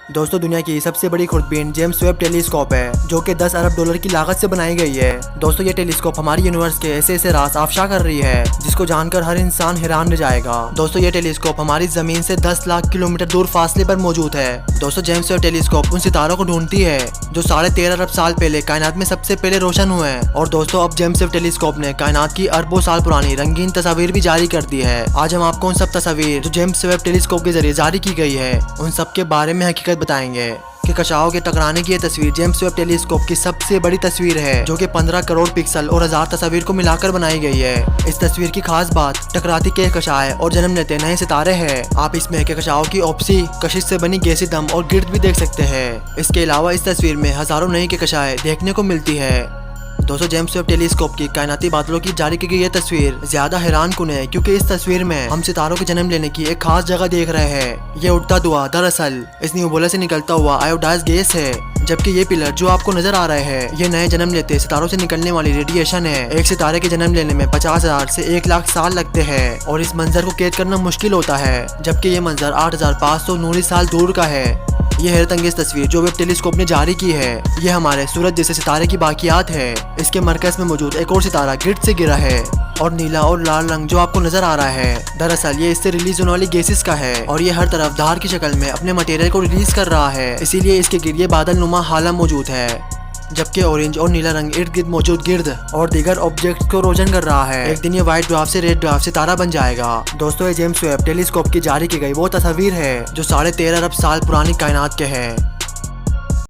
दोस्तों दुनिया की सबसे बड़ी खुर्दबीन जेम्स वेब टेलीस्कोप है जो कि 10 अरब डॉलर की लागत से बनाई गई है। दोस्तों ये टेलीस्कोप हमारी यूनिवर्स के ऐसे ऐसे राज आफशा कर रही है जिसको जानकर हर इंसान हैरान रह जाएगा। दोस्तों ये टेलीस्कोप हमारी जमीन से 10 लाख किलोमीटर दूर फासले पर मौजूद है। दोस्तों जेम्स वेब टेलीस्कोप उन सितारों को ढूंढती है जो 13.5 अरब साल पहले कायनात में सबसे पहले रोशन हुए हैं। और दोस्तों अब जेम्स वेब टेलीस्कोप ने कायनात की अरबों साल पुरानी रंगीन तस्वीर भी जारी कर दी है। आज हम आपको उन सब तस्वीर जो जेम्स वेब टेलीस्कोप के जरिए जारी की गई है उन सब के बारे में हकीकत बताएंगे कि कशाओं के टकराने की ये तस्वीर जेम्स वेब टेलीस्कोप की सबसे बड़ी तस्वीर है जो कि 15 करोड़ पिक्सल और 1000 तस्वीर को मिलाकर बनाई गई है। इस तस्वीर की खास बात टकराती कहकशाएं और जन्म लेते नए सितारे हैं। आप इसमें कहकशाओं की ऑप्सी, कशिश से बनी गैसी दम और गिर्द भी देख सकते हैं। इसके अलावा इस तस्वीर में हजारों नई कहकशाएं देखने को मिलती है। दोस्तों जेम्स वेब टेलीस्कोप की कायनाती बादलों की जारी की गई ये तस्वीर ज्यादा हैरान कुन है क्योंकि इस तस्वीर में हम सितारों के जन्म लेने की एक खास जगह देख रहे हैं। ये उड़ता धुआं दरअसल इस न्यूबुला से निकलता हुआ आयोडाइज गैस है, जबकि ये पिलर जो आपको नजर आ रहे हैं ये नए जन्म लेते सितारों से निकलने वाली रेडिएशन है। एक सितारे के जन्म लेने में 50,000 से 1 लाख साल लगते हैं और इस मंजर को कैद करना मुश्किल होता है, जबकि ये मंजर 8,500 साल दूर का है। ये हैरत अंगेज तस्वीर जो वेब टेलीस्कोप ने जारी की है ये हमारे सूरज जैसे सितारे की बाकियात है। इसके मरकज में मौजूद एक और सितारा गिर्द से गिरा है और नीला और लाल रंग जो आपको नजर आ रहा है दरअसल ये इससे रिलीज होने वाली गैसेस का है और ये हर तरफ धार की शक्ल में अपने मटेरियल को रिलीज कर रहा है, इसीलिए इसके गिर्द ये बादल नुमा हाला मौजूद है। जबकि ऑरेंज और नीला रंग इर्द गिर्द मौजूद गिर्द और दीगर ऑब्जेक्ट्स को रोशन कर रहा है। एक दिन ये व्हाइट ड्वार्फ से रेड ड्वार्फ सितारा बन जाएगा। दोस्तों ये जेम्स वेब टेलीस्कोप की जारी की गई वो तस्वीर है जो 13.5 अरब साल पुरानी कायनात के है।